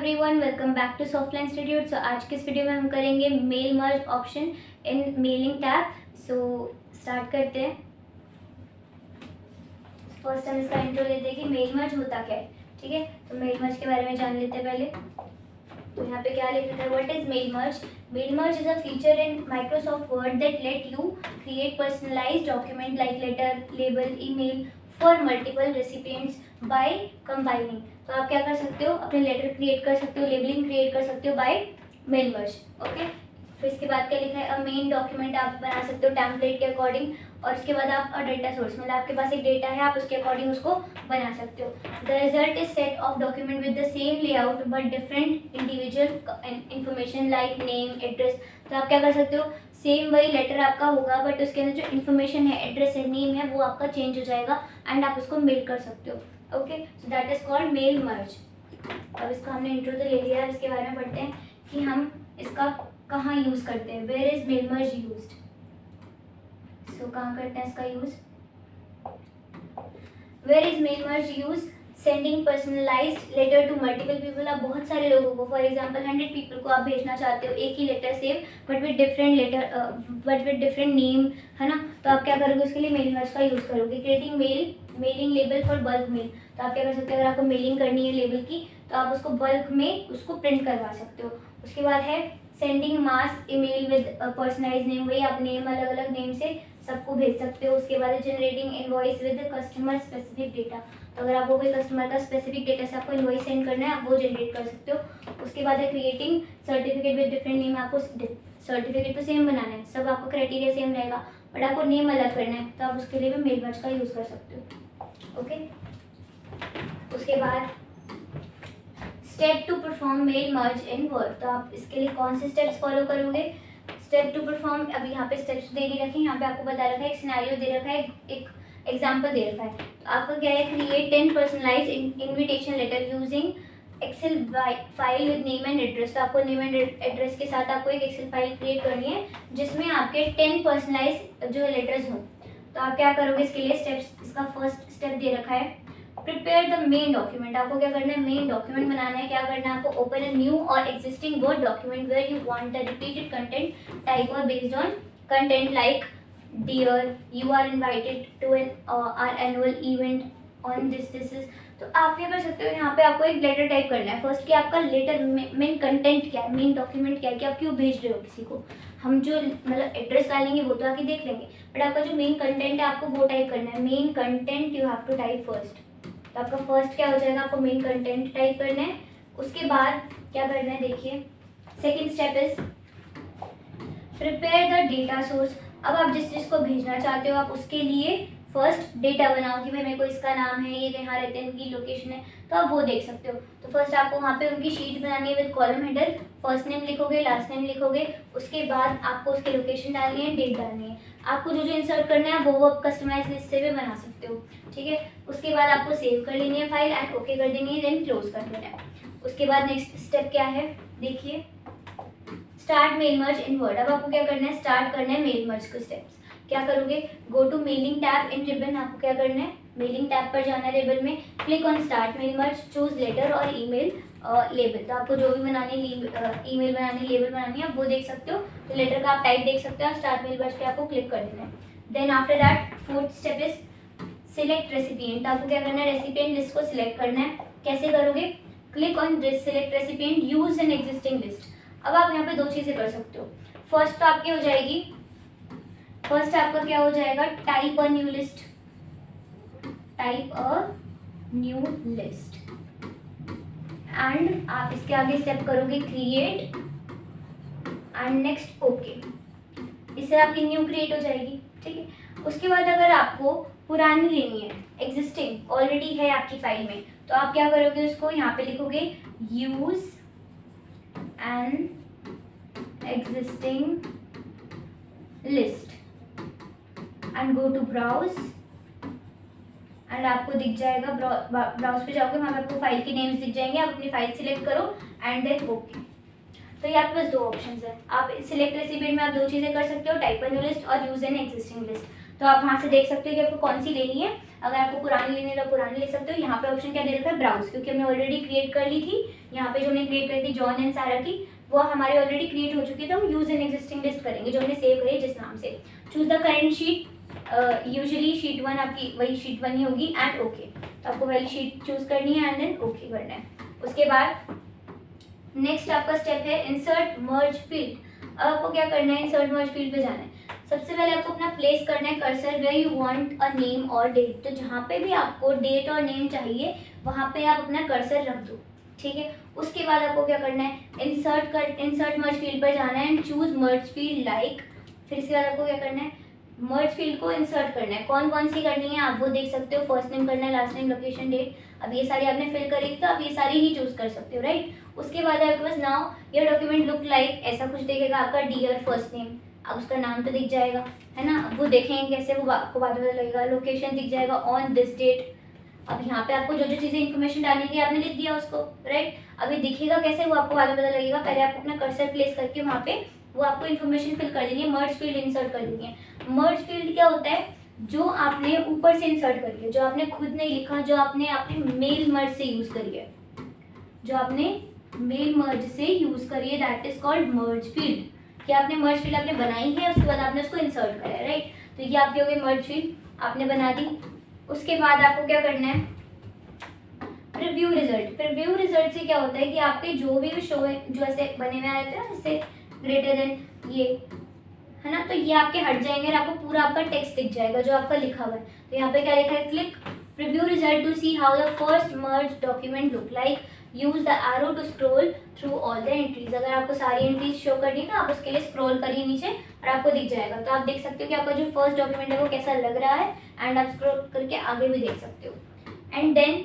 Everyone, welcome back to Softline institute. So आज के इस वीडियो में हम करेंगे mail merge option in mailing tab. So start करते हैं। फर्स्ट हम इसका इंट्रो लेते हैं कि मेल मर्ज होता क्या है। ठीक है, तो मेल मर्ज के बारे में जान लेते हैं पहले। तो यहाँ पे क्या लिखा है, what is mail merge? Mail merge is a feature in Microsoft Word that let you create personalized document like letter, label, email for multiple recipients by combining. तो आप क्या कर सकते हो, अपने लेटर क्रिएट कर सकते हो, लेबलिंग क्रिएट कर सकते हो बाय मेल मर्ज। ओके, फिर इसके बाद क्या लिखा है, अ मेन डॉक्यूमेंट आप बना सकते हो टेम्पलेट के अकॉर्डिंग। और इसके बाद आप डेटा सोर्स, मतलब आपके पास एक डेटा है, आप उसके अकॉर्डिंग उसको बना सकते हो। The result is set of document with the same layout but different individual information like name, address. तो आप क्या कर सकते हो, सेम वही लेटर आपका होगा बट उसके अंदर जो इन्फॉर्मेशन है, एड्रेस है, नेम है, वो आपका चेंज हो जाएगा एंड आप उसको मेल कर सकते हो। Okay, so that is called mail merge. अब इसका हमने इंट्रो तो ले लिया है, इसके बारे में पढ़ते हैं कि हम इसका कहाँ यूज़ करते हैं। Where is mail merge used? So कहाँ करते हैं इसका use? Where is mail merge use? Sending personalised letter to multiple people. आप बहुत सारे लोगों को, फॉर एग्जांपल 100 पीपल को आप भेजना चाहते हो एक ही letter same but with different letter, but with different name, है ना। तो आप क्या करोगे, उसके लिए मेल मर्ज का यूज़ करोगे। Creating mailing label for bulk mail. तो आप क्या कर सकते हो, अगर आपको मेलिंग करनी है लेबल की तो आप उसको बल्क में उसको प्रिंट करवा सकते हो। उसके बाद है sending mass email with personalize name. वही आप नेम अलग अलग नेम से सबको भेज सकते हो। उसके बाद generating invoice with customer specific data. तो अगर आपको कोई कस्टमर का स्पेसिफिक डेटा से आपको इनवॉइस सेंड करना है, आप वो जनरेट कर सकते हो। उसके बाद है creating certificate with different name. आपको सर्टिफिकेट तो सेम बनाना है, सब आपको क्राइटेरिया सेम रहेगा बट आपको नेम अलग करना है, तो आप उसके लिए भी मेल मर्ज का यूज़ कर सकते हो। ओके, उसके बाद step to perform mail merge in Word. तो आप इसके लिए कौन से स्टेप्स फॉलो करोगे? स्टेप टू परफॉर्म, अभी यहाँ पे स्टेप्स दे नहीं रखे, यहाँ पे आपको बता रखा है, एक सिनेरियो दे रखा है, एक एग्जांपल दे रखा है। तो आपका क्या है, create 10 personalize invitation letter using Excel file with name and address. तो आपको नेम एंड एड्रेस के साथ आपको एक एक्सेल फाइल क्रिएट करनी है जिसमें आपके 10 पर्सनलाइज जो लेटर्स हों। तो आप क्या करोगे इसके लिए स्टेप्स? इसका फर्स्ट स्टेप दे रखा है, प्रिपेयर द मेन डॉक्यूमेंट। आपको क्या करना है, मेन डॉक्यूमेंट बनाना है। क्या करना है आपको, ओपन ए न्यू और existing word document where you want the repeated content type और based on content like dear you are invited to an our annual event on this is. तो आप क्या कर सकते हो, यहाँ पे आपको एक लेटर टाइप करना है फर्स्ट कि आपका लेटर मेन कंटेंट क्या है, मेन डॉक्यूमेंट क्या है, कि आप क्यों भेज रहे हो किसी को। हम जो मतलब एड्रेस डालेंगे वो तो आके देख लेंगे बट आपका जो मेन कंटेंट है आपको वो टाइप करना है। Main content you have to type first. तो आपका फर्स्ट क्या हो जाएगा, आपको मेन कंटेंट टाइप करना है। उसके बाद क्या करना है, देखिए second step is prepare the data source. अब आप जिस चीज़ को भेजना चाहते हो आप उसके लिए फर्स्ट डेटा बनाओ कि भाई मेरे को इसका नाम है, ये यहाँ रहते हैं, इनकी लोकेशन है, तो आप वो देख सकते हो। तो फर्स्ट आपको वहाँ पे उनकी शीट बनानी है with column header, first name लिखोगे, लास्ट नेम लिखोगे। उसके बाद आपको उसकी लोकेशन डालनी है, डेट डालनी है। आपको जो जो इंसर्ट करना है वो आप कस्टमाइज लिस्ट से भी बना सकते हो। ठीक है, उसके बाद आपको सेव कर लेनी है फाइल एंड ओके कर देनी है, देन क्लोज कर देना है। उसके बाद नेक्स्ट स्टेप क्या है, देखिए start mail merge in word. अब आपको क्या करना है, स्टार्ट करना है मेल मर्ज के स्टेप्स। क्या करोगे, go to mailing tab in ribbon. आपको क्या करना है, मेलिंग टैब पर जाना है, रिबन में click on start mail merge, choose letter और ईमेल लेबल। तो आपको जो भी बनानी ईमेल बनानी, लेबल बनानी है, आप वो देख सकते हो। तो लेटर का आप टाइप देख सकते हो, स्टार्ट मेल मर्ज पे आपको क्लिक कर देना है। Then after that fourth step is select recipient. आपको क्या करना है, रेसिपिएंट लिस्ट को सिलेक्ट करना है। कैसे करोगे, click on select recipient, use an existing list. अब आप यहाँ पे दो चीज़ें कर सकते हो। फर्स्ट तो आपकी हो जाएगी, फर्स्ट आपका क्या हो जाएगा, type a new list, type a new list and आप इसके आगे स्टेप करोगे क्रिएट एंड नेक्स्ट ओके। इससे आपकी न्यू क्रिएट हो जाएगी। ठीक है, उसके बाद अगर आपको पुरानी लेनी है, एग्जिस्टिंग ऑलरेडी है आपकी फाइल में, तो आप क्या करोगे, उसको यहाँ पे लिखोगे use an existing list and go to browse एंड आपको दिख जाएगा, ब्राउज पे जाओगे, वहाँ पे आपको फाइल के नेम्स दिख जाएंगे। आप अपनी फाइल सिलेक्ट करो एंड देन ओके। तो ये आपके पास दो ऑप्शंस है। आप सिलेक्ट रेसिपिएंट में आप दो चीज़ें कर सकते हो, टाइप अ न्यू लिस्ट और यूज एन एग्जिस्टिंग लिस्ट। तो आप वहाँ से देख सकते हो कि आपको कौन सी लेनी है। अगर आपको पुरानी लेनी है तो पुरानी ले सकते हो। यहाँ पे ऑप्शन क्या दे रखा है, ब्राउज, क्योंकि हमने ऑलरेडी क्रिएट कर ली थी। यहाँ पे जो हमने क्रिएट करी थी जॉन एंड सारा की, वो हमारी ऑलरेडी क्रिएट हो चुकी है, तो हम यूज इन एग्जिस्टिंग लिस्ट करेंगे जो हमने सेव करी जिस नाम से। Choose the current sheet, usually sheet 1 आपकी वही शीट 1 ही होगी, एंड ओके। तो आपको वही शीट चूज करनी है एंड देन ओके करना है। उसके बाद नेक्स्ट आपका स्टेप है इंसर्ट मर्ज फील्ड। अब आपको क्या करना है, इंसर्ट मर्ज फील्ड पे जाना है। सबसे पहले आपको अपना प्लेस करना है cursor where you want a name और डेट। तो जहाँ पे भी आपको डेट और नेम चाहिए वहाँ पे आप अपना कर्सर रख दो, ठीक है। उसके बाद आपको क्या करना है, इंसर्ट मर्ज फील्ड पर जाना है and choose merge field like. फिर इसके बाद आपको क्या करना है, मर्ज फील्ड को इंसर्ट करना है। कौन कौन सी करनी है आप वो देख सकते हो। फर्स्ट नेम करना है, लास्ट नेम, लोकेशन, डेट। अब ये सारी आपने फिल करी तो आप ये सारी ही चूज कर सकते हो, राइट। उसके बाद आपके पास now your document look like ऐसा कुछ देखेगा आपका, डियर फर्स्ट नेम, अब उसका नाम तो दिख जाएगा, है ना। अब वो देखेंगे कैसे, वो आपको बाद में पता लगेगा। लोकेशन दिख जाएगा, ऑन दिस डेट। अब यहाँ पे आपको जो जो चीज़ें इन्फॉर्मेशन डालनी थी आपने लिख दिया उसको, राइट। अभी दिखेगा कैसे वो आपको बाद में पता लगेगा। पहले आपको अपना कर्सर प्लेस करके वहाँ पे वो आपको इन्फॉर्मेशन फिल कर देनी है, मर्ज फील्ड इंसर्ट कर देनी है। मर्ज फील्ड क्या होता है, जो आपने ऊपर से इंसर्ट करी है, जो आपने खुद नहीं लिखा, जो आपने अपने मेल मर्ज से यूज करी है, जो आपने मेल मर्ज से यूज करी है, that is called merge field. क्या आपने मर्ज फील्ड आपने बनाई है, उसके बाद आपने उसको इंसर्ट करा है, राइट। तो ये आपकी हो गई मर्ज फील्ड, आपने बना दी। उसके बाद आपको क्या करना है, प्रीव्यू रिजल्ट। प्रीव्यू रिजल्ट से क्या होता है कि आपके जो भी शो है, जो ऐसे बने हुए आए थे ना, जैसे ग्रेटर देन ये, है ना, तो ये आपके हट जाएंगे और आपको पूरा आपका टेक्स्ट दिख जाएगा जो आपका लिखा हुआ है। तो यहाँ पे क्या लिखा है, click preview result to see how the first merge document look like, use the arrow to scroll through all the entries. अगर आपको सारी एंट्रीज शो करनी है तो आप उसके लिए स्क्रॉल करिए नीचे और आपको दिख जाएगा। तो आप देख सकते हो कि आपका जो फर्स्ट डॉक्यूमेंट है वो कैसा लग रहा है, एंड आप स्क्रॉल करके आगे भी देख सकते हो। And then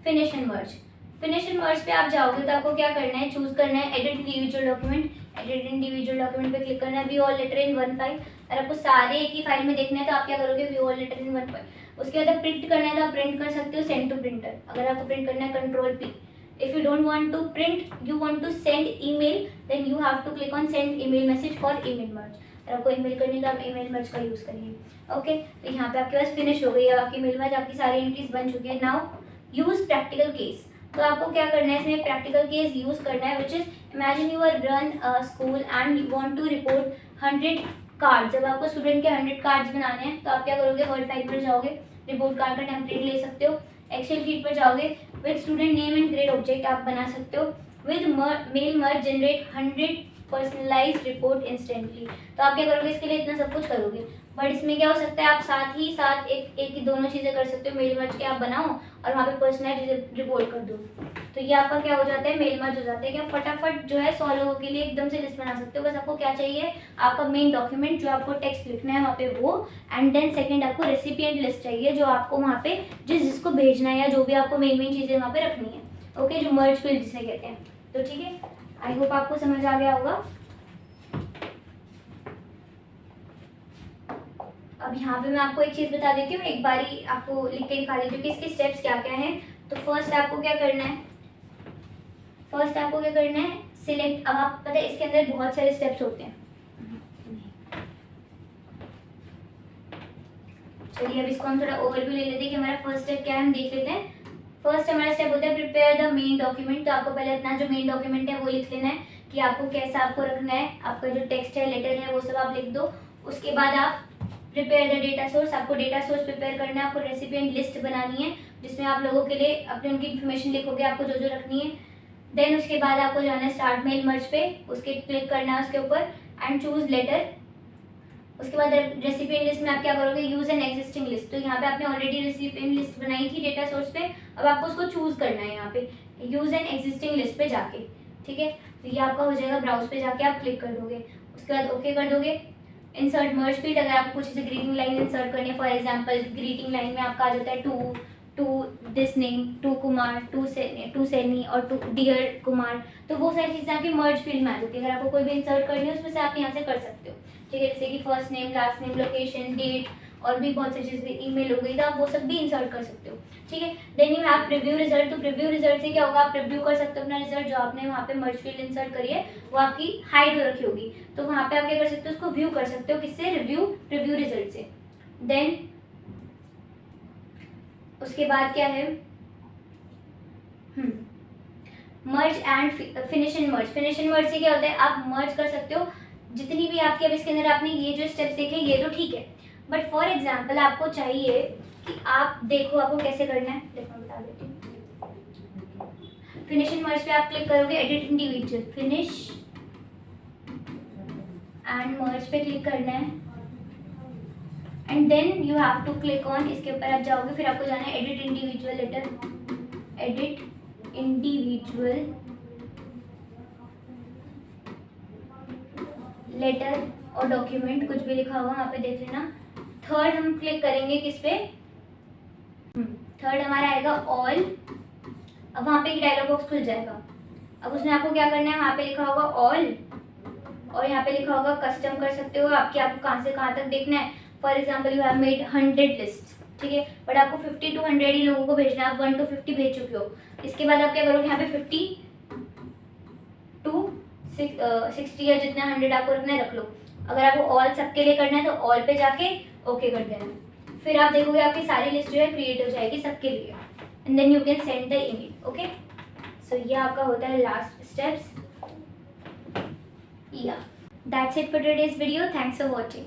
finish and merge. Finish and merge पे आप जाओगे तो आपको क्या करना है, चूज करना है edit individual document. Edit individual document पे क्लिक करना है, view all letter in one file. अगर आपको सारे एक ही फाइल में देखना है तो आप क्या करोगे, view all letter in one file. उसके बाद प्रिंट करना है तो आप प्रिंट कर सकते हो, सेंड टू प्रिंटर। अगर आपको प्रिंट करना है control P. If you don't want to print, you want to send email, then you have to click on send email message for email merge. अगर आपको ईमेल करनी है तो आप ईमेल मर्ज का यूज करिए, ओके। तो यहाँ पे आपके पास फिनिश हो गई है आपकी ईमेल मर्ज, आपकी सारी एंट्रीज बन चुकी है। Now use practical case. तो आपको क्या करना है, इसमें प्रैक्टिकल केस यूज करना है, which is imagine you are run school and you want to report 100 card. जब आपको स्टूडेंट के 100 कार्ड्स बनाने हैं तो आप क्या करोगे, वर्ड फाइल पर जाओगे, रिपोर्ट कार्ड का टेम्पलेट ले सकते हो। एक्सेल शीट पर जाओगे, with student name and grade object आप बना सकते हो। With mail merge generate 100 personalised report instantly. तो आप क्या करोगे, इसके लिए इतना सब कुछ करोगे, बट इसमें क्या हो सकता है, आप साथ ही साथ एक ही दोनों चीज़ें कर सकते हो। मेल मर्ज के आप बनाओ और वहाँ पे पर्सनलाइज्ड रिपोर्ट कर दो, तो ये आपका क्या हो जाता है, मेल मर्ज हो जाता है। कि आप फटाफट जो है 100 लोगों के लिए एकदम से लिस्ट बना सकते हो। बस आपको क्या चाहिए, आपका मेन डॉक्यूमेंट जो आपको टेक्स्ट लिखना है वहाँ पे वो, एंड देन सेकंड आपको रेसिपिएंट लिस्ट चाहिए जो आपको वहाँ पे जिसको भेजना है, या जो भी आपको मेन चीज़ें वहाँ पे रखनी है, ओके, जो मर्ज फील्ड जिसे कहते हैं। तो ठीक है, आई होप आपको समझ आ गया होगा। अब यहाँ पे मैं आपको एक चीज़ बता देती हूँ, एक बारी आपको लिख के दिखा देती हूँ कि इसके स्टेप्स क्या क्या हैं। तो फर्स्ट आपको क्या करना है, सिलेक्ट। अब आप पता है इसके अंदर बहुत सारे स्टेप्स होते हैं, चलिए अब इसको हम थोड़ा ओवरव्यू ले लेते हैं कि हमारा फर्स्ट स्टेप क्या है, हम देख लेते हैं। फर्स्ट हमारा स्टेप होता है प्रिपेयर द मेन डॉक्यूमेंट। तो आपको पहले अपना जो मेन डॉक्यूमेंट है वो लिख लेना है कि आपको कैसा आपको रखना है, आपका जो टेक्स्ट है, लेटर है, वो सब आप लिख दो। उसके बाद आप प्रिपेयर द डेटा सोर्स, आपको डेटा सोर्स प्रिपेयर करना है, आपको रेसिपिएंट लिस्ट बनानी है जिसमें आप लोगों के लिए अपने उनकी इन्फॉर्मेशन लिखोगे, आपको जो जो रखनी है। देन उसके बाद आपको जाना है स्टार्ट मेल मर्ज पे, उसके क्लिक करना है उसके ऊपर एंड चूज लेटर। उसके बाद रेसिपिएंट लिस्ट में आप क्या करोगे, यूज एन एग्जिस्टिंग लिस्ट। तो यहाँ पे आपने ऑलरेडी रेसिपिएंट लिस्ट बनाई थी डेटा सोर्स पे, अब आपको उसको चूज करना है यहाँ पे यूज एन एग्जिस्टिंग लिस्ट पे जाके, ठीक है। तो ये आपका हो जाएगा, ब्राउज पे जाके आप क्लिक कर दोगे, उसके बाद ओके कर दोगे। इंसर्ट मर्ज फील्ड, अगर आपको कुछ ऐसे ग्रीटिंग लाइन इंसर्ट करनी है, फॉर एग्जांपल ग्रीटिंग लाइन में आपका आ जाता है to this name, to Kumar, to Saini और टू डियर कुमार, तो वो सारी चीज़ें आपकी मर्ज फील्ड में आ जाती है। अगर आपको कोई भी इंसर्ट करनी है उसमें से आप यहाँ से कर सकते हो, ठीक है। जैसे कि first name, last name, location, date और भी बहुत सारी चीज़ें, ईमेल हो गई, तो आप वो सब भी इंसर्ट कर सकते हो, ठीक है। Then you have preview result. तो प्रीव्यू रिजल्ट से क्या होगा, आप प्रीव्यू कर सकते हो अपना रिजल्ट, जो आपने वहाँ पे मर्ज फील्ड इंसर्ट करी है वो आपकी हाइड हो रखी होगी, तो वहाँ पे आप क्या कर सकते हो, उसको व्यू कर सकते हो, किससे, प्रीव्यू रिजल्ट से। देन उसके बाद क्या है, मर्ज and finish and merge. Finish and मर्ज से क्या होता है, आप मर्ज कर सकते हो जितनी भी आपकी, अब इसके अंदर आपने ये जो स्टेप्स देखे ये तो ठीक है, बट फॉर एग्जांपल आपको चाहिए कि आप देखो आपको कैसे करना है, देखो मैं बता देती हूँ। फिनिश एंड मर्ज पे आप क्लिक करोगे, edit individual, finish and merge पे क्लिक करना है and then you have to click on, इसके ऊपर आप जाओगे, फिर आपको जाना है edit individual letter, edit individual letter और डॉक्यूमेंट, कुछ भी लिखा होगा वहाँ पे देख लेना। थर्ड हम क्लिक करेंगे किस पे, थर्ड हमारा आएगा ऑल। अब वहाँ पे एक डायलॉग बॉक्स खुल जाएगा, अब उसमें आपको क्या करना है, वहाँ पे लिखा होगा ऑल और यहाँ पे लिखा होगा कस्टम कर सकते हो आपको कहाँ से कहाँ तक देखना है। For example you have made 100 list, ठीक है, बट आपको 50 to 100 ही लोगों को भेजना है, आप 1 to 50 भेज चुके हो। इसके बाद आप क्या करोगे, यहाँ पे 50 to 60 या जितना 100 आपको रखना है रख लो। अगर आपको ऑल सबके लिए करना है तो ऑल पे जाके ओके कर देना, फिर आप देखोगे आपकी सारी लिस्ट जो है क्रिएट हो जाएगी सबके लिए, and then you can send the email. Okay, so ये आपका होता है last steps. Yeah, that's it for today's video. Thanks for watching.